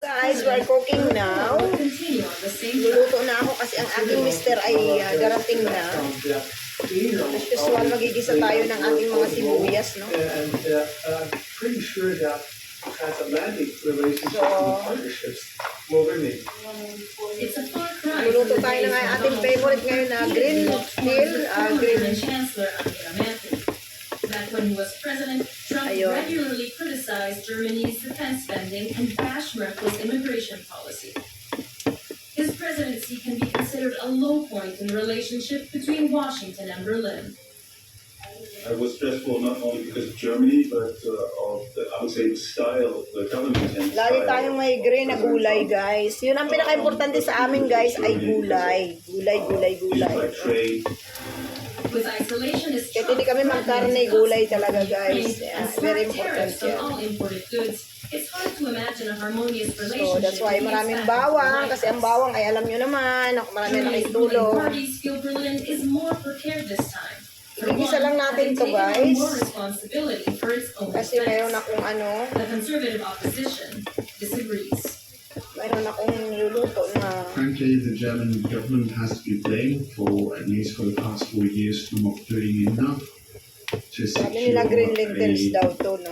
Guys, we're cooking now. Luluto na ako kasi ang aking mister ay darating na. As usual, magigisa tayo ng ating mga sibuyas, no? Luluto tayo ng ating favorite ngayon na green hill, green. Back when he was president, Trump regularly criticized Germany's defense spending and bashed Merkel's immigration policy. His presidency can be considered a low point in the relationship between Washington and Berlin. It was stressful not only because of Germany, but of the, I would say, the style, the government and Lagi tayong may green na gulay, guys. Yun ang pinaka-importante sa amin, guys, ay gulay. Gulay. Trade. With isolationist Kahit hindi kami magkarne, gulay talaga, guys. Yeah, very important yan. all imported goods, it's hard to imagine a harmonious So, relationship. that's why maraming bawang. Kasi ang bawang ay alam nyo naman, marami nakitulong. Parties feel Berlin is more prepared this time. Igigisa lang natin to, guys. Kasi mayroon akong The conservative opposition disagrees. mayroon akong niluluto na. Frankly, the German government has to be blamed for, at least for the past 4 years, for not doing enough to Sabi nila green lentils daw to, no?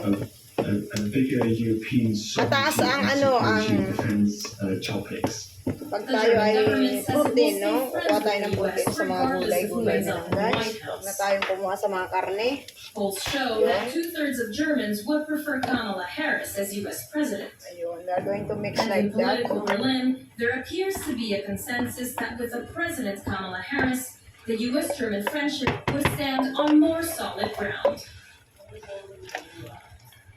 a bigger European Mataas ang sovereignty defense topics. Pag tayo ay protein, no? Kuha tayo ng protein sa mga gulay na lang, guys. Huwag na tayong kumuha sa mga karne. Polls show that 2/3 of Germans would prefer Kamala Harris as U.S. president. Ayun, we are going to mix And like in that. political Berlin, there appears to be a consensus that with a President Kamala Harris, the U.S.-German friendship would stand on more solid ground.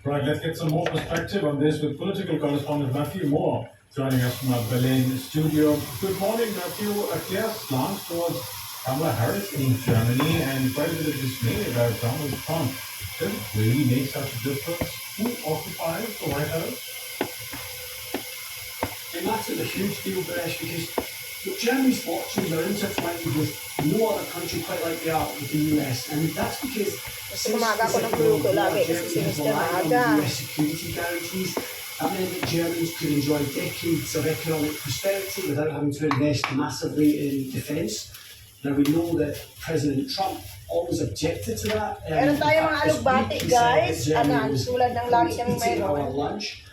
Right, let's get some more perspective on this with political correspondent Matthew Moore joining us from our Berlin studio. Good morning, Matthew. A clear slant towards Kamala Harris in Germany and quite a bit of dismay about Donald Trump. Does it really make such a difference? Who occupies the White House? It matters a huge deal, Beresh, because look, Germany's fortunes are intertwined with no other country quite like they are with the US, and that's because Mas umaga ako ng luto lagi kasi si Mr. Maaga. US security guarantees, that meant that Germans could enjoy decades of economic prosperity without having to invest massively in defence. Now we know that President Trump always objected to that. Meron tayong mga alugbati, guys. Tulad ng lagi kami mayroon. Lunch.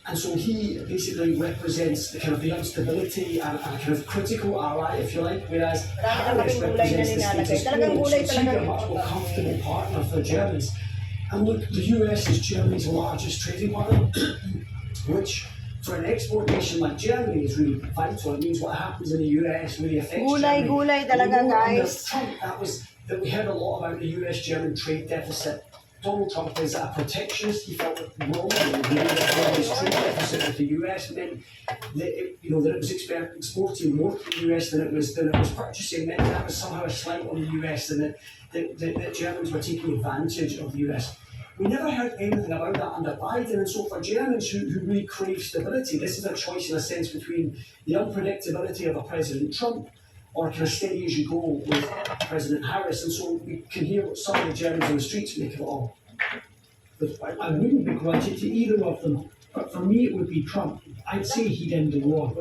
And so he basically represents the kind of the instability and a kind of critical ally, if you like, whereas Harris represents the status quo. So it's a much more comfortable partner for Germans. And look, the US is Germany's largest trading partner, which for an export nation like Germany is really vital. It means what happens in the US really affects Germany. Gulay talaga, Under guys. Trump, that we heard a lot about the US-German trade deficit. Donald Trump is a protectionist. He felt that wrong. He made his trade deficit with the US meant that it was exporting more to the US than it was purchasing. Meant that was somehow a slight on the US, and that Germans were taking advantage of the US. We never heard anything about that under Biden, and so for Germans who really crave stability, this is a choice in a sense between the unpredictability of a President Trump or kind of steady as you go with President Harris. And so we can hear what some of the Germans on the streets make of it all. But I wouldn't begrudge it to either of them. But for me, it would be Trump. I'd say he'd end the war.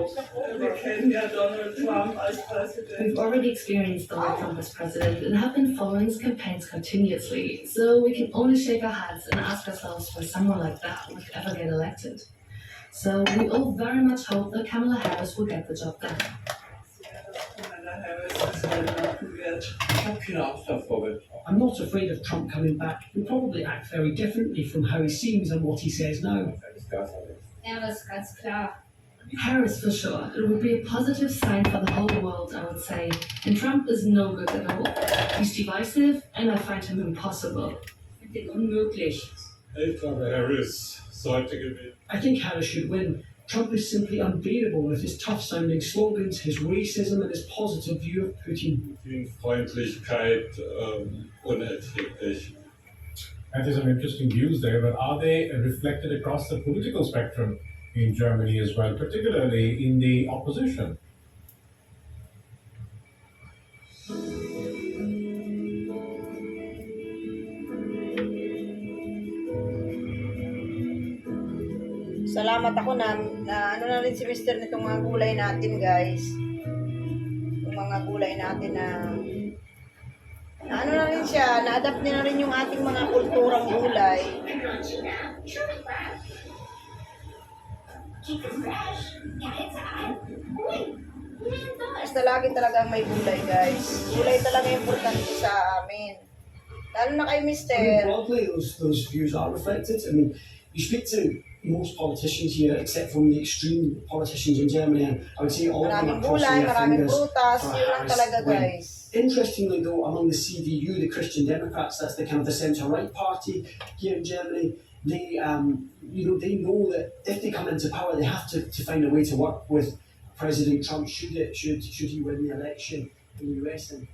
We've already experienced Donald Trump as president and have been following his campaigns continuously, so we can only shake our heads and ask ourselves why someone like that would ever get elected. So we all very much hope that Kamala Harris will get the job done. I'm not afraid of Trump coming back. He'll probably act very differently from how he seems and what he says now. Harris for sure. It would be a positive sign for the whole world, I would say. And Trump is no good at all. He's divisive, and I find him impossible. I think Harris should win. Trump is simply unbearable with his tough-sounding slogans, his racism, and his positive view of Putin. That is some interesting views there, but are they reflected across the political spectrum in Germany as well, particularly in the opposition? Sa Pasalamat ako na ano na rin si Mr. nitong mga gulay natin, guys. Yung mga gulay natin na ano na rin siya, na-adapt niya na rin yung ating mga kulturang gulay. Basta lagi talagang may gulay, guys. Gulay talaga importante sa amin. Lalo na kay I mean, Mr. broadly, those views are reflected. I mean, you speak to most politicians here, except from the extreme politicians in Germany, and I would say all of them Maraming are crossing gulay, their maraming fingers prutas, for yun lang Harris talaga, to win. guys. Interestingly, though, among the CDU, the Christian Democrats, that's the kind of the centre-right party here in Germany. They, they know that if they come into power, they have to find a way to work with President Trump. Should he win the election in the US? And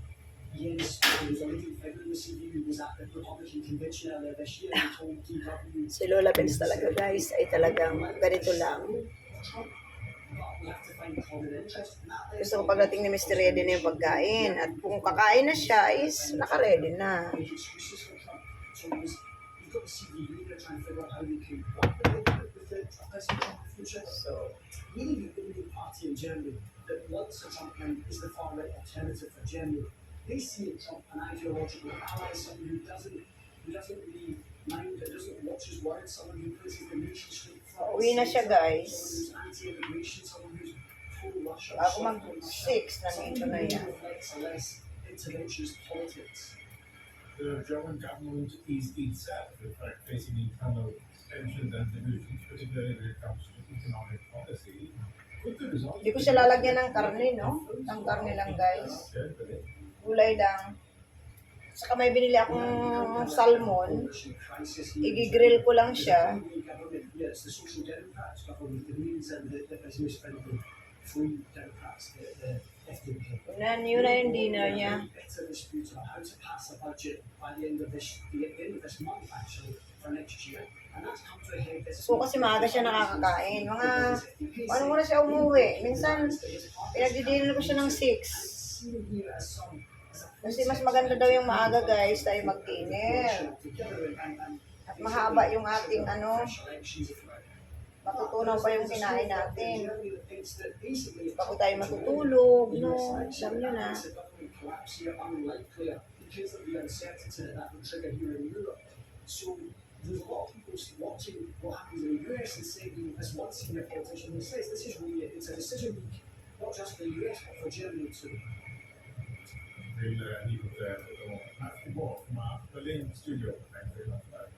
Jens, who was a leading figure in the CDU, was at the Republican convention earlier this year and told DW. Si Lola Benz talaga, guys, ay talagang ganito lang. Trump, we have to find common interest. Gusto ko pagdating ni Mr. Ready na yung pagkain. At kung kakain na siya, is naka-ready na. Excuses for Trump. So you've got the CDU, they're trying to figure out how they can work with President Trump in the future. So really the only party in Germany that wants a Trump win is the far-right alternative for Germany. They see in Trump an ideological ally, someone who doesn't really mind, that doesn't watch his words, someone who places the nation state first. Uwi na siya, guys. Someone who's anti-immigration, someone who's pro-Russia. Bago mag-6, nandito na yan. Reflects a less interventionist politics. The German government is itself, in fact, facing internal tensions and divisions, particularly when it comes to economic policy. Could the result Hindi ko siya lalagyan ng karne, no? Ng karne lang, guys. Gulay lang. Saka may binili akong salmon. I-grill ko lang siya. Yes, the Social Democrats government, the Greens and the business-friendly Free Democrats, the FDP. Yun na yung dinner niya. Better dispute about how to pass a budget by the end of this month, actually, for next year. And that's come to a head this So kasi maaga siya nakakakain. Ano muna siya umuwi. Minsan, pinagdidinner ko siya ng 6. Kasi mas maganda daw yung maaga, guys, tayo mag-dinner. At mahaba yung ating matutunaw pa yung kinain natin. Bago tayo matutulog, no? Alam nyo na. So there's a lot of people watching what happens in the US and saying, as one senior politician who says, this is really, it's a decision week, not just for the US, but for Germany too. We'll leave it there for the moment. Matthew Moore from our Berlin studio. Thank you very much for that.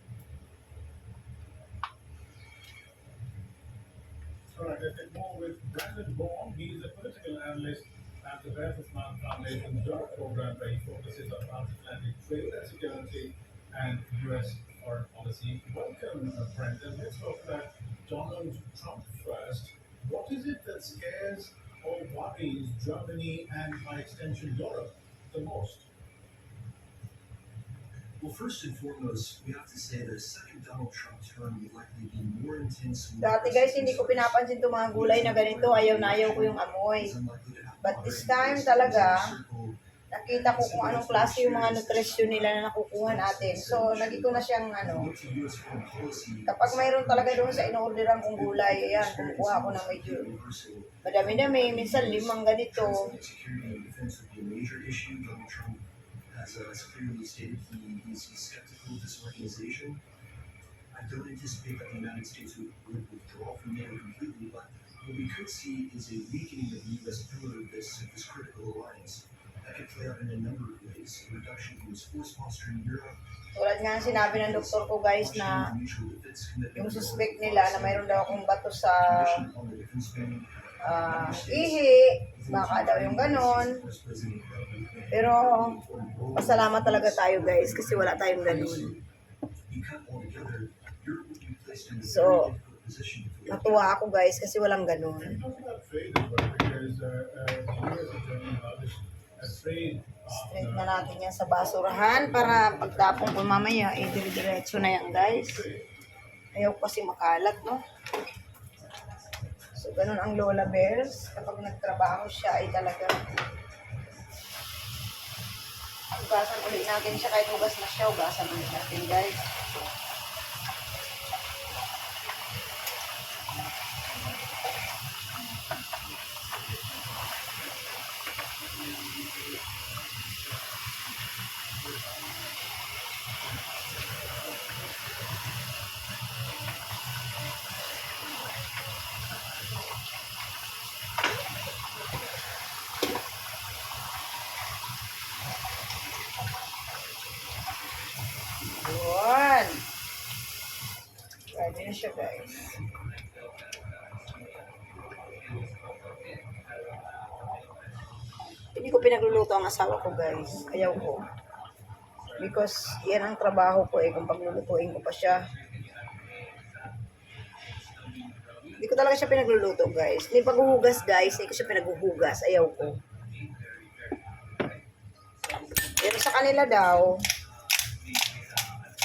All right, let's get more with Brandon Bourne. He is a political analyst at the Bertelsmann Foundation's Europe program, where he focuses on transatlantic trade and security and U.S. foreign policy. Welcome, Brandon. Let's talk about Donald Trump first. What is it that scares or worries Germany and, by extension, Europe the most? Well, first and foremost, we have to say that a second Donald Trump term would likely be more intense. Dati, guys, hindi ko pinapansin itong mga gulay na ganito. Ayaw na ayaw ko yung amoy. But this time talaga, nakita ko kung anong klase yung mga nutrisyon nila na nakukuha natin. So, lagi ko na siyang kapag mayroon talaga doon sa in-orderan kong gulay, ayan, kumukuha ko na medyo madami-dami, minsan 5 ganito. Has clearly stated he's skeptical of this organization. I don't anticipate that the United States would withdraw from NATO completely, but what we could see is a weakening of the U.S. pillar of this critical alliance. That could play out in a number of ways. A reduction in its force posture in Europe. Tulad nga sinabi ng doktor ko, guys, na yung suspect nila na mayroon daw akong bato sa ihi, baka daw yung ganon. Pero pasalamat talaga tayo, guys, kasi wala tayong ganon. So, natuwa ako, guys, kasi walang ganon. Straight na natin yan sa basurahan para pagtapon ko mamaya, dire-diretso na yan, guys. Ayaw kasi makalat, no? So, ganun ang Lola Bears. Kapag nagtrabaho siya, ay talaga ugasan ulit natin siya. Kahit ugas na siya, ugasan ulit natin, guys. na siya, guys. Hindi ko pinagluluto ang asawa ko, guys. Ayaw ko. Because yan ang trabaho ko eh, kung paglulutuin ko pa siya. Hindi ko talaga siya pinagluluto, guys. Hindi paghuhugas, guys. Hindi ko siya pinaghuhugas. Ayaw ko. Pero sa kanila daw,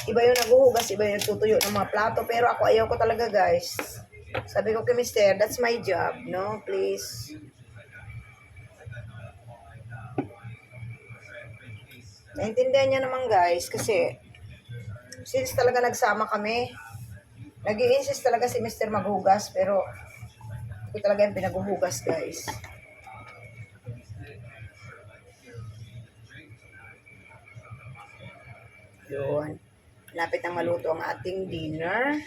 iba yung naghuhugas, iba yung nagtutuyo ng mga plato. Pero ako, ayaw ko talaga, guys. Sabi ko kay Mister, that's my job, no? Please. Naintindihan niya naman, guys, kasi since talaga nagsama kami, nag-i-insist talaga si Mister maghugas, pero ito talaga yung pinaghuhugas, guys. Yun. Lapit na maluto ang ating dinner.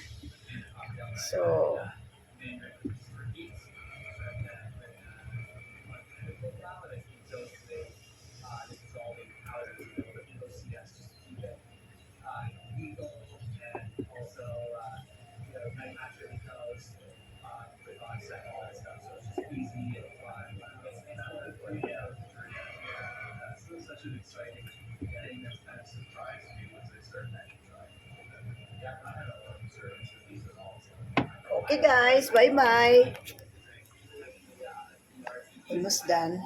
So, okay guys, bye-bye. Almost done.